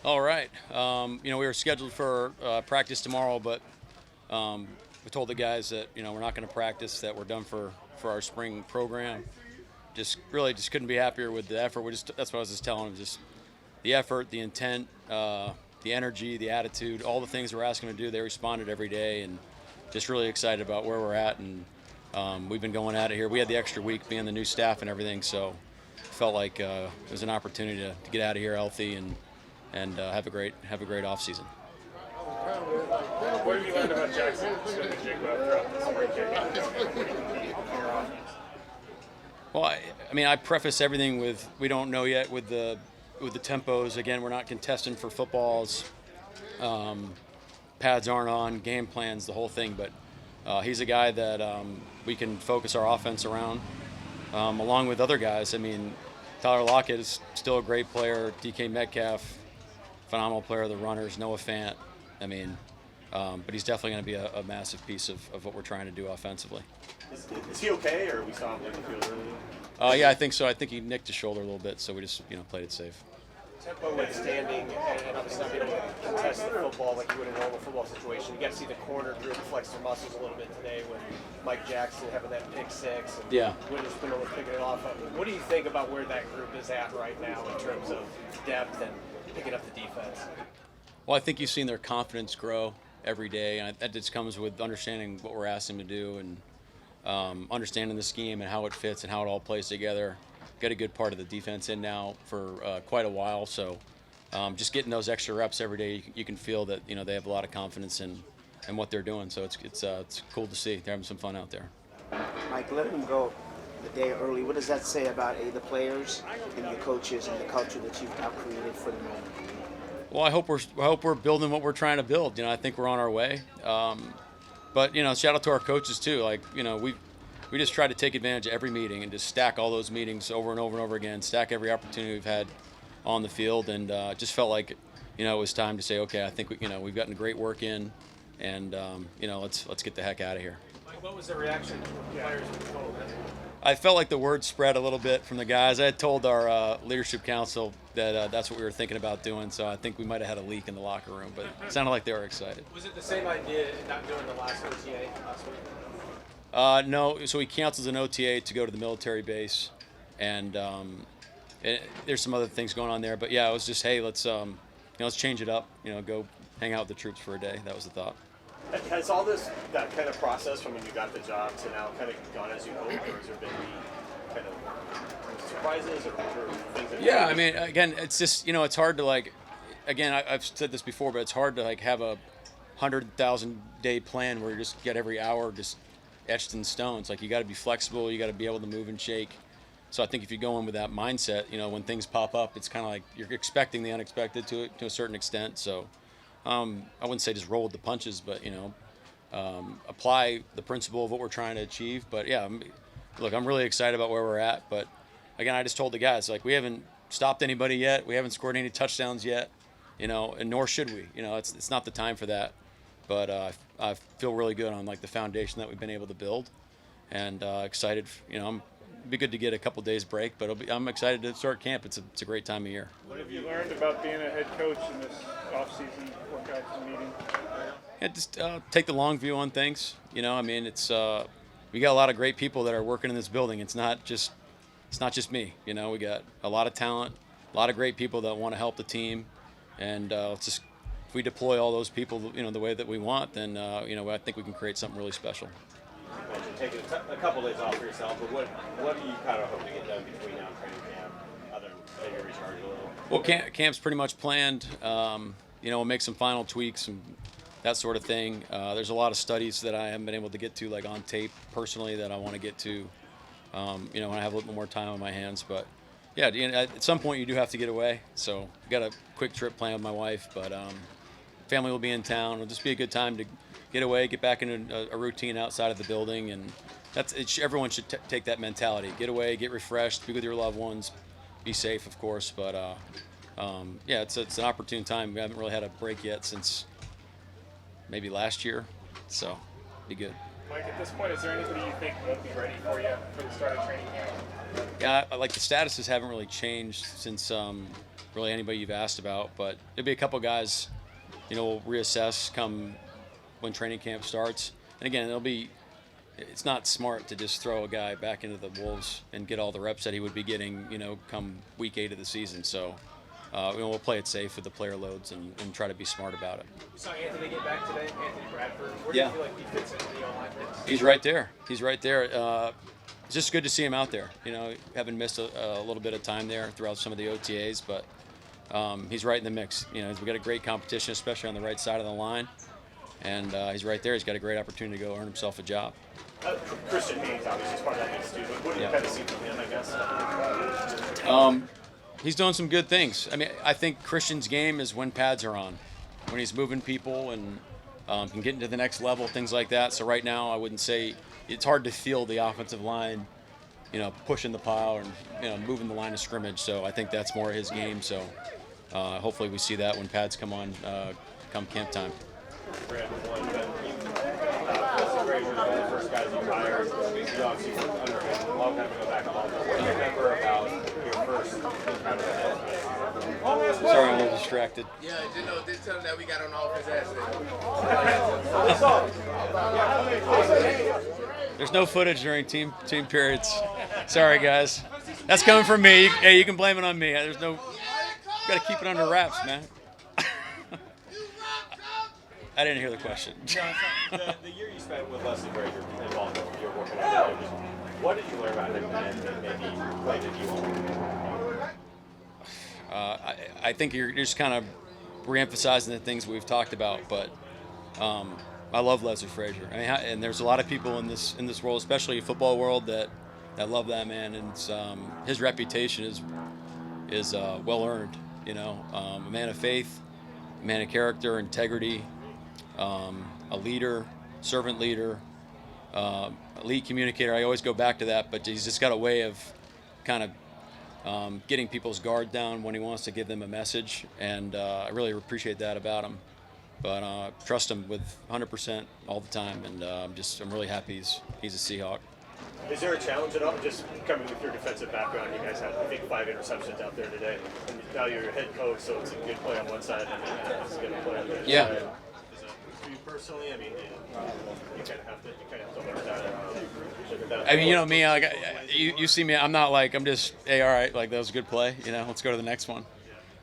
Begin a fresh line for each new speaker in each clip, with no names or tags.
All right. We were scheduled for practice tomorrow, but we told the guys that we're not going to practice. That we're done for our spring program. Just couldn't be happier with the effort. That's what I was just telling them. Just the effort, the intent, the energy, the attitude, all the things we're asking them to do. They responded every day, and just really excited about where we're at. And we've been going at it here. We had the extra week being the new staff and everything, so felt like it was an opportunity to get out of here healthy and have a great off season.
What have you learned about Jackson throughout the spring game?
Well, I preface everything with we don't know yet with the tempos. Again, we're not contesting for footballs. Pads aren't on, game plans, the whole thing. But he's a guy that we can focus our offense around, along with other guys. Tyler Lockett is still a great player. DK Metcalf, phenomenal player. The runners, Noah Fant. But he's definitely going to be a massive piece of what we're trying to do offensively.
Is he okay, or we saw him leave the field early?
Yeah, I think so. I think he nicked his shoulder a little bit, so we just played it safe.
Tempo withstanding, and obviously not being able to contest the football like you would in a normal football situation. You got to see the corner group flex their muscles a little bit today with Mike Jackson having that pick six. And
Yeah.
Witherspoon Spindler picking it off. What do you think about where that group is at right now in terms of depth and picking up the defense?
Well, I think you've seen their confidence grow every day, and that just comes with understanding what we're asking them to do and understanding the scheme and how it fits and how it all plays together. Got a good part of the defense in now for quite a while, so just getting those extra reps every day, you can feel that they have a lot of confidence in what they're doing. So it's cool to see. They're having some fun out there.
Mike, letting them go the day early, what does that say about the players and your coaches and the culture that you've now created for the moment?
Well, I hope we're building what we're trying to build. I think we're on our way. But shout out to our coaches too. We just try to take advantage of every meeting and just stack all those meetings over and over and over again. Stack every opportunity we've had on the field, and just felt like it was time to say, okay, I think we've gotten great work in, and let's get the heck out of here.
Mike, what was the reaction from the players when you told them?
I felt like the word spread a little bit from the guys. I had told our leadership council that that's what we were thinking about doing, so I think we might have had a leak in the locker room, but it sounded like they were excited.
Was it the same idea not doing the last OTA last week?
No, so he cancels an OTA to go to the military base, and there's some other things going on there. But yeah, it was just, hey, let's change it up. Go hang out with the troops for a day. That was the thought.
Has all that kind of process from when you got the job to now kind of gone as you hoped, or has there been any kind of surprises or things that?
Yeah, again, it's just it's hard to I've said this before, but it's hard to have a 100,000 day plan where you just get every hour just etched in stone. It's you got to be flexible. You got to be able to move and shake. So I think if you go in with that mindset, when things pop up, it's kind of like you're expecting the unexpected to a certain extent. So I wouldn't say just roll with the punches, but apply the principle of what we're trying to achieve. But yeah, look, I'm really excited about where we're at. But again, I just told the guys we haven't stopped anybody yet. We haven't scored any touchdowns yet, and nor should we. It's not the time for that. But I feel really good on the foundation that we've been able to build, and excited. It'd be good to get a couple days break, but I'm excited to start camp. It's a great time of year.
What have you learned about being a head coach in this off-season workout meeting?
Yeah, just take the long view on things. It's we got a lot of great people that are working in this building. It's not just me. We got a lot of talent, a lot of great people that want to help the team, and if we deploy all those people, the way that we want, then I think we can create something really special.
You mentioned taking a couple days off for yourself, but what do you kind of hope to get done between now and training camp, other than maybe recharge a little?
Well, camp's pretty much planned. We'll make some final tweaks and that sort of thing. There's a lot of studies that I haven't been able to get to, on tape personally, that I want to get to. When I have a little more time on my hands, but yeah, at some point you do have to get away. So I got a quick trip planned with my wife, but family will be in town. It'll just be a good time to get away, get back into a routine outside of the building, and everyone should take that mentality. Get away, get refreshed, be with your loved ones, be safe, of course. But yeah, it's an opportune time. We haven't really had a break yet since maybe last year, so be good.
Mike, at this point, is there anybody you think won't be ready for you for the start of training camp?
Yeah, like the statuses haven't really changed since really anybody you've asked about, but there'll be a couple guys, we'll reassess come when training camp starts. And again, it's not smart to just throw a guy back into the Wolves and get all the reps that he would be getting, come week 8 of the season. So we'll play it safe with the player loads and try to be smart about it.
You saw Anthony get back today, Anthony Bradford. Where do you feel like he fits into the O-line mix?
He's right there. It's just good to see him out there. Having missed a little bit of time there throughout some of the OTAs, but he's right in the mix. We've got a great competition, especially on the right side of the line, and he's right there. He's got a great opportunity to go earn himself a job.
Christian Haynes obviously is part of that mix too, but what do you kind of see from him, I guess?
He's doing some good things. I think Christian's game is when pads are on, when he's moving people and can get into the next level, things like that. So right now, I wouldn't say it's hard to feel the offensive line, pushing the pile and moving the line of scrimmage. So I think that's more his game. So hopefully we see that when pads come on, come camp time.
Brad, one one of the first guys you hired. You obviously worked under him a long time ago back a long time. What do you remember about your first encounter with him?
Sorry, I'm a little distracted.
Yeah, just tell him that we got on all his ass.
There's no footage during team periods. Sorry, guys. That's coming from me. Hey, you can blame it on me. Got to keep it under wraps, man. I didn't hear the question.
The year you spent with Leslie Frazier involved in your working out there, what did you learn about him and maybe what did you want?
I think you're just kind of re-emphasizing the things we've talked about, but I love Leslie Frazier. And there's a lot of people in this world, especially the football world, that love that man, and his reputation is well earned. A man of faith, a man of character, integrity, a leader, servant leader, a lead communicator. I always go back to that, but he's just got a way of kind of getting people's guard down when he wants to give them a message, and I really appreciate that about him. But trust him with 100% all the time, and I'm really happy he's a Seahawk.
Is there a challenge at all? Just coming with your defensive background, you guys had, I think, 5 interceptions out there today, and now you're your head coach, so it's a good play on one side, and it's a good play on the other
Yeah.
side. Is it for you personally? You kind of have to learn that.
Me. You see me. I'm not like I'm just. Hey, all right. Like that was a good play. Let's go to the next one.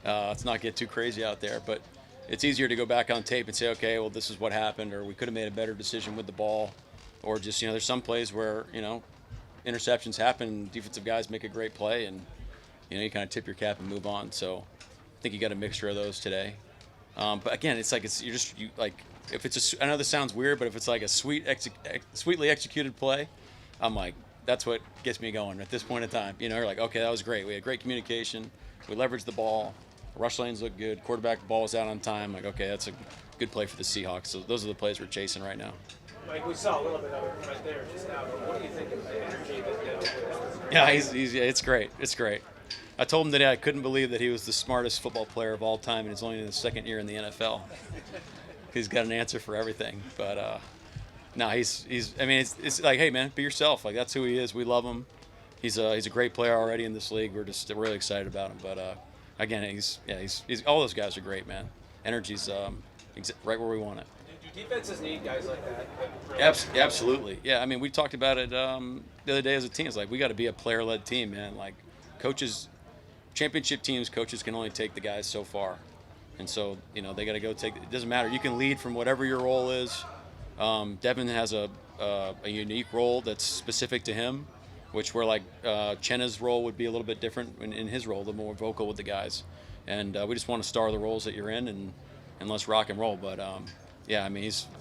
Let's not get too crazy out there. But it's easier to go back on tape and say, okay, well, this is what happened, or we could have made a better decision with the ball, or just there's some plays where interceptions happen. Defensive guys make a great play, and you kind of tip your cap and move on. So I think you got a mixture of those today. But again, it's like if it's I know this sounds weird, but if it's like a sweetly executed play, I'm like, that's what gets me going at this point in time. You're like, okay, that was great. We had great communication. We leveraged the ball. Rush lanes look good. Quarterback ball was out on time. Like, okay, that's a good play for the Seahawks. So those are the plays we're chasing right now.
Mike, we saw a little bit of it right there just now, but what do you think of the energy that
Yeah, it's great. It's great. I told him today I couldn't believe that he was the smartest football player of all time, and he's only in his second year in the NFL. He's got an answer for everything. But no, he's. It's like, hey man, be yourself. Like that's who he is. We love him. He's a great player already in this league. We're just really excited about him. But again, he's all those guys are great, man. Energy's right where we want it.
Do defenses need guys like that?
Absolutely. Yeah, we talked about it the other day as a team. It's like we got to be a player-led team, man. Like coaches, championship teams, coaches can only take the guys so far. And so, they got to go take – it doesn't matter. You can lead from whatever your role is. Devin has a unique role that's specific to him, which where like Chenna's role would be a little bit different in his role, the more vocal with the guys. And we just want to star the roles that you're in and let's rock and roll. But, the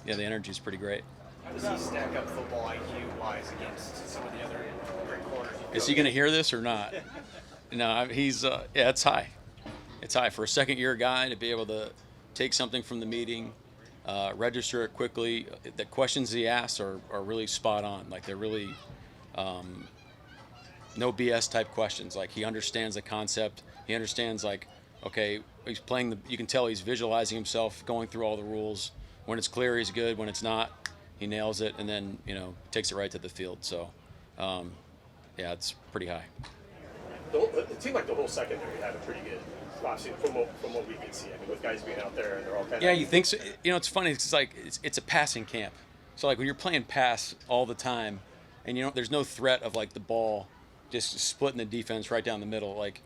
energy is pretty great.
How does he stack up football IQ-wise against some of the other great corners?
Is he going to hear this or not? No, he's it's high. It's high for a second-year guy to be able to take something from the meeting, register it quickly. The questions he asks are really spot on. Like they're really no BS type questions. Like he understands the concept. He understands like, okay, he's playing you can tell he's visualizing himself going through all the rules. When it's clear, he's good. When it's not, he nails it, and then takes it right to the field. So, yeah, it's pretty high.
It seemed like the whole secondary had a pretty good offseason from what we could see. I mean, with guys being out there and they're all kind of.
Yeah, you think so? It's funny. It's like it's a passing camp. So like when you're playing pass all the time, and there's no threat of like the ball just splitting the defense right down the middle. Like,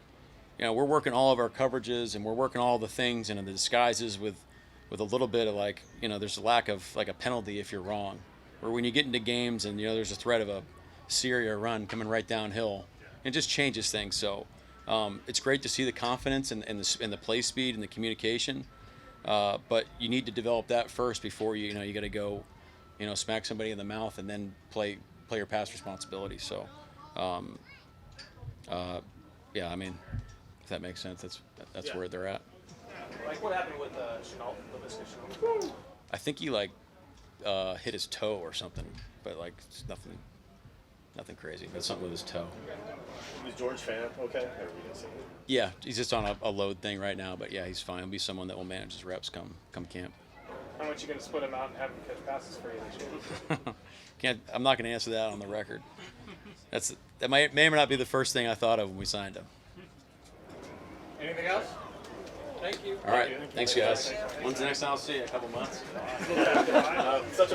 we're working all of our coverages and we're working all the things and the disguises with a little bit of like, there's a lack of like a penalty if you're wrong. Or when you get into games and there's a threat of a Syria run coming right downhill, it just changes things. So it's great to see the confidence and the play speed and the communication, but you need to develop that first before you got to go, smack somebody in the mouth and then play your pass responsibility. So, yeah, I mean, if that makes sense, that's where they're at.
Like what happened with Chenault?
I think he hit his toe or something, but like it's nothing crazy. But something with his toe.
Was George Fant okay? Or were you gonna say?
Yeah, he's just on a load thing right now, but yeah, he's fine. He'll be someone that will manage his reps come camp.
How much you going to split him out and have him catch passes for you this year?
I'm not going to answer that on the record. That may or may not be the first thing I thought of when we signed him.
Anything else? Thank you.
All right, thanks guys. When's the next time I'll see you? A couple months.
Such a